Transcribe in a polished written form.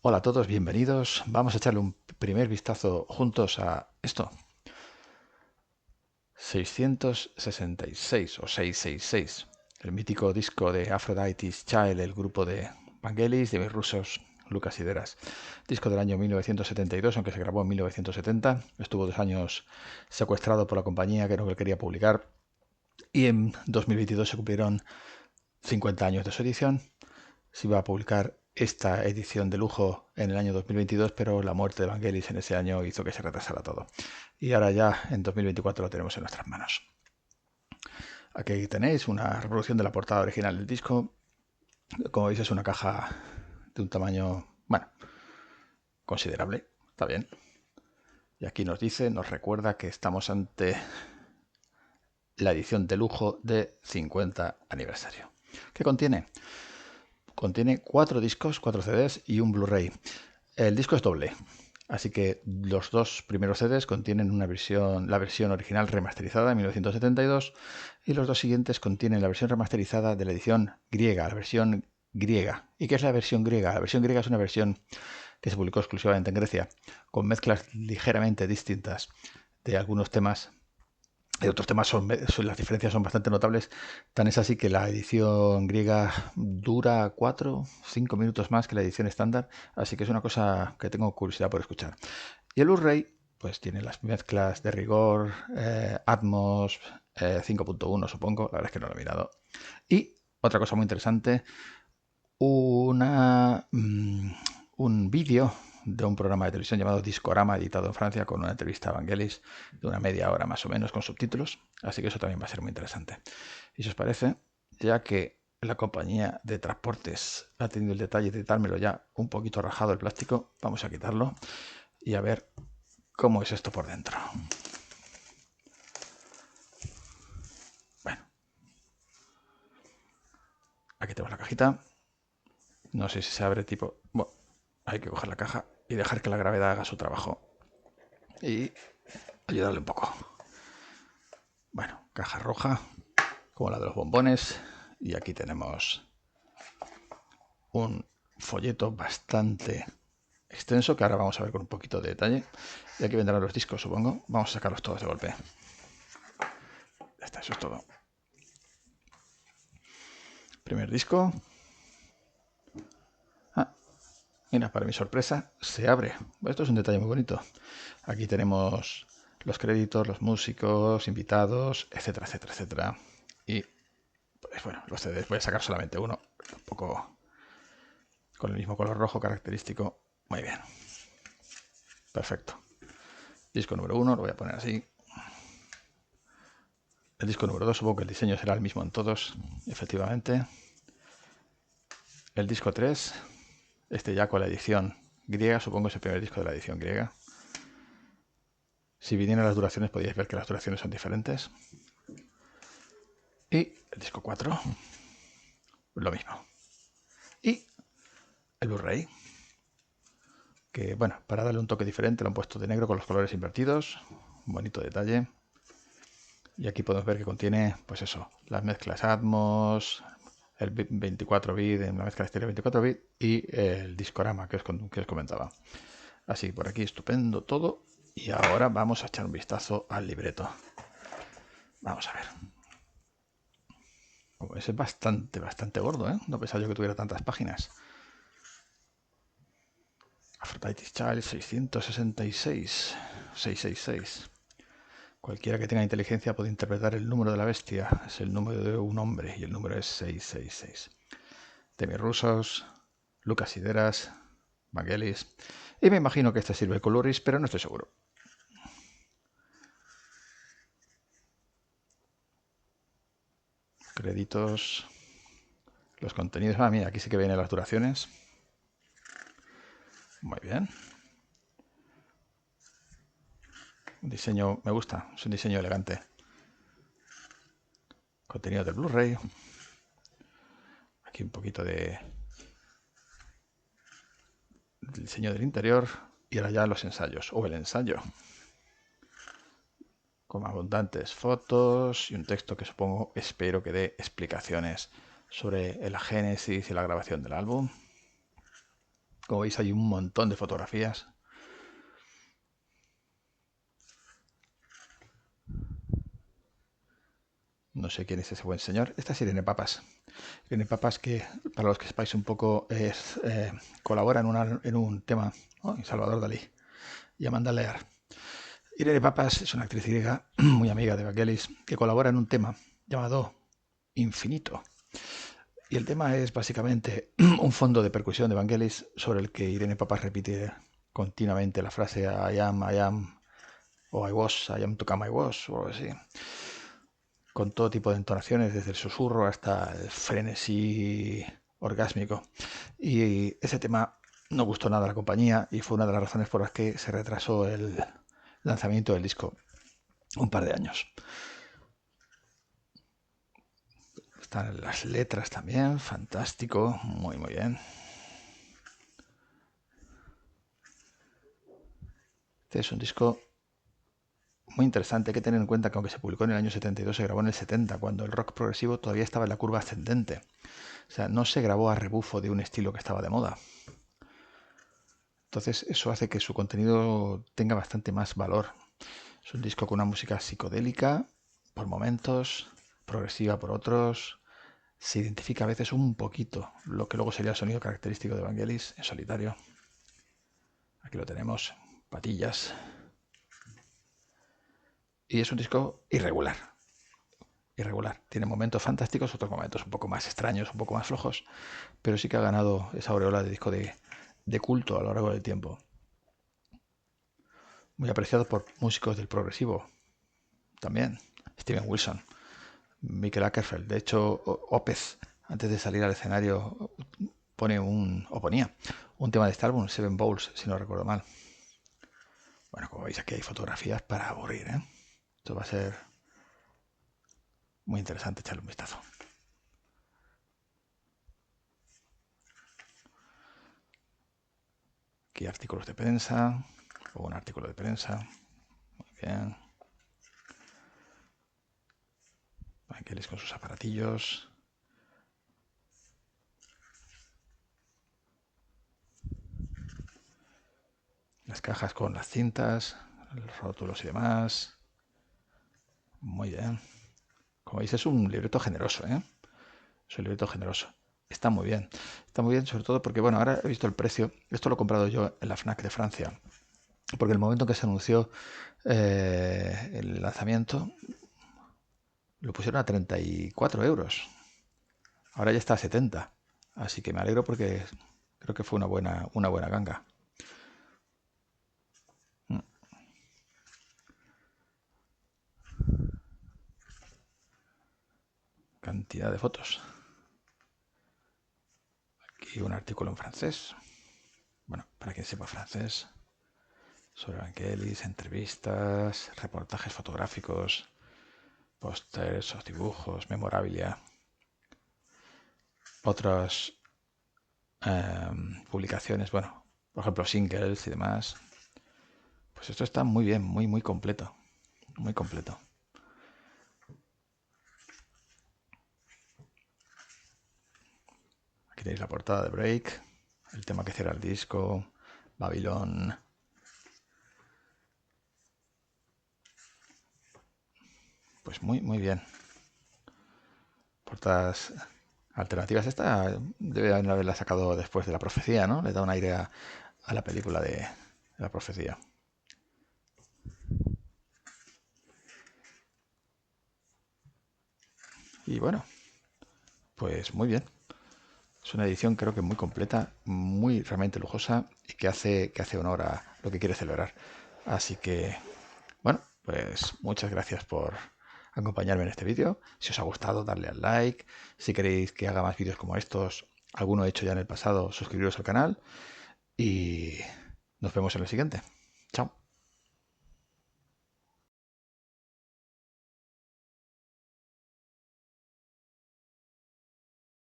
Hola a todos, bienvenidos. Vamos a echarle un primer vistazo juntos a esto. 666 o 666, el mítico disco de Aphrodite's Child, el grupo de Vangelis, de mis rusos, Lucas Sideras. Disco del año 1972, aunque se grabó en 1970. Estuvo 2 años secuestrado por la compañía que no lo quería publicar. Y en 2022 se cumplieron 50 años de su edición. Se iba a publicar esta edición de lujo en el año 2022, pero la muerte de Vangelis en ese año hizo que se retrasara todo. Y ahora ya en 2024 lo tenemos en nuestras manos. Aquí tenéis una reproducción de la portada original del disco. Como veis es una caja de un tamaño, bueno, considerable, está bien. Y aquí nos recuerda que estamos ante la edición de lujo de 50 aniversario. ¿Qué contiene? Contiene 4 discos, 4 CDs y un Blu-ray. El disco es doble, así que los 2 primeros CDs contienen la versión original remasterizada de 1972 y los 2 siguientes contienen la versión remasterizada de la edición griega, la versión griega. ¿Y qué es la versión griega? La versión griega es una versión que se publicó exclusivamente en Grecia, con mezclas ligeramente distintas de algunos temas. De otros temas las diferencias son bastante notables. Tan es así que la edición griega dura 4 o 5 minutos más que la edición estándar. Así que es una cosa que tengo curiosidad por escuchar. Y el Blu-ray pues tiene las mezclas de rigor, Atmos 5.1 supongo. La verdad es que no lo he mirado. Y otra cosa muy interesante, una, un vídeo de un programa de televisión llamado Discorama, editado en Francia, con una entrevista a Vangelis de una media hora más o menos, con subtítulos. Así que eso también va a ser muy interesante. Y si os parece, ya que la compañía de transportes ha tenido el detalle de dármelo ya un poquito rajado el plástico, vamos a quitarlo y a ver cómo es esto por dentro. Bueno, aquí tenemos la cajita. No sé si se abre tipo... Bueno, hay que coger la caja y dejar que la gravedad haga su trabajo. Y ayudarle un poco. Bueno, caja roja, como la de los bombones. Y aquí tenemos un folleto bastante extenso que ahora vamos a ver con un poquito de detalle. Y aquí vendrán los discos, supongo. Vamos a sacarlos todos de golpe. Ya está, eso es todo. Primer disco. Ah, mira, para mi sorpresa, se abre. Esto es un detalle muy bonito. Aquí tenemos los créditos, los músicos, invitados, etcétera, etcétera, etcétera. Y, pues bueno, los CDs voy a sacar solamente uno. Tampoco con el mismo color rojo característico. Muy bien. Perfecto. Disco número 1, lo voy a poner así. El disco número 2, supongo que el diseño será el mismo en todos, efectivamente. El disco 3, este ya con la edición griega, supongo que es el primer disco de la edición griega. Si vinieran las duraciones, podríais ver que las duraciones son diferentes. Y el disco 4, lo mismo. Y el Blu-ray, que bueno, para darle un toque diferente lo han puesto de negro con los colores invertidos. Un bonito detalle. Y aquí podemos ver que contiene, pues eso, las mezclas Atmos, el 24 bit en la mezcla estéreo 24 bit y el discorama que os comentaba. Así, por aquí estupendo todo. Y ahora vamos a echar un vistazo al libreto. Vamos a ver. Como ese es bastante gordo, ¿eh? No pensaba yo que tuviera tantas páginas. Aphrodite's Child 666. 666. Cualquiera que tenga inteligencia puede interpretar el número de la bestia. Es el número de un hombre y el número es 666. Temis rusos, Lucas Sideras, Vangelis. Y me imagino que este sirve Coloris, pero no estoy seguro. Créditos. Los contenidos. Ah, mira, aquí sí que vienen las duraciones. Muy bien. Un diseño, me gusta, es un diseño elegante. Contenido del Blu-ray. Aquí un poquito de diseño del interior. Y ahora ya los ensayos, o el ensayo. Con abundantes fotos y un texto que supongo, espero que dé explicaciones sobre la génesis y la grabación del álbum. Como veis hay un montón de fotografías. No sé quién es ese buen señor. Esta es Irene Papas. Irene Papas, que para los que sepáis un poco, colabora en un tema, ¿no?, en Salvador Dalí y Amanda Lear. Irene Papas es una actriz griega muy amiga de Vangelis que colabora en un tema llamado Infinito. Y el tema es básicamente un fondo de percusión de Vangelis sobre el que Irene Papas repite continuamente la frase I am, o I am to come I was, o algo así, con todo tipo de entonaciones, desde el susurro hasta el frenesí orgásmico. Y ese tema no gustó nada a la compañía y fue una de las razones por las que se retrasó el lanzamiento del disco un par de años. Están las letras también, fantástico, muy muy bien. Este es un disco muy interesante. Hay que tener en cuenta que aunque se publicó en el año 72, se grabó en el 70, cuando el rock progresivo todavía estaba en la curva ascendente. O sea, no se grabó a rebufo de un estilo que estaba de moda. Entonces eso hace que su contenido tenga bastante más valor. Es un disco con una música psicodélica por momentos, progresiva por otros. Se identifica a veces un poquito lo que luego sería el sonido característico de Vangelis en solitario. Aquí lo tenemos, patillas. Y es un disco irregular. Irregular. Tiene momentos fantásticos, otros momentos un poco más extraños, un poco más flojos, pero sí que ha ganado esa aureola de disco de culto a lo largo del tiempo. Muy apreciado por músicos del progresivo también. Steven Wilson, Mikel Åkerfeldt. De hecho, Opeth, antes de salir al escenario, ponía un tema de este álbum, Seven Bowls, si no recuerdo mal. Bueno, como veis, aquí hay fotografías para aburrir, ¿eh? Esto va a ser muy interesante echarle un vistazo. Aquí artículos de prensa, o un artículo de prensa. Muy bien. Vangelis con sus aparatillos. Las cajas con las cintas, los rótulos y demás. Muy bien. Como veis, es un libreto generoso, ¿eh? Es un libreto generoso. Está muy bien. Está muy bien, sobre todo porque, bueno, ahora he visto el precio. Esto lo he comprado yo en la FNAC de Francia. Porque el momento en que se anunció el lanzamiento, lo pusieron a 34 euros. Ahora ya está a 70. Así que me alegro porque creo que fue una buena ganga. Cantidad de fotos. Aquí un artículo en francés. Bueno, para quien sepa francés. Sobre Vangelis, entrevistas, reportajes fotográficos, pósters o dibujos, memorabilia. Otras publicaciones, bueno, por ejemplo, singles y demás. Pues esto está muy bien, muy, muy completo. Muy completo. Aquí tenéis la portada de Break, el tema que cierra el disco, Babylon. Pues muy, muy bien. Portadas alternativas. Esta debe haberla sacado después de La Profecía, ¿no? Le da un aire a la película de La Profecía. Y bueno, pues muy bien. Es una edición creo que muy completa, muy realmente lujosa y que hace honor a lo que quiere celebrar. Así que, bueno, pues muchas gracias por acompañarme en este vídeo. Si os ha gustado, darle al like. Si queréis que haga más vídeos como estos, alguno he hecho ya en el pasado, suscribiros al canal y nos vemos en el siguiente. Chao.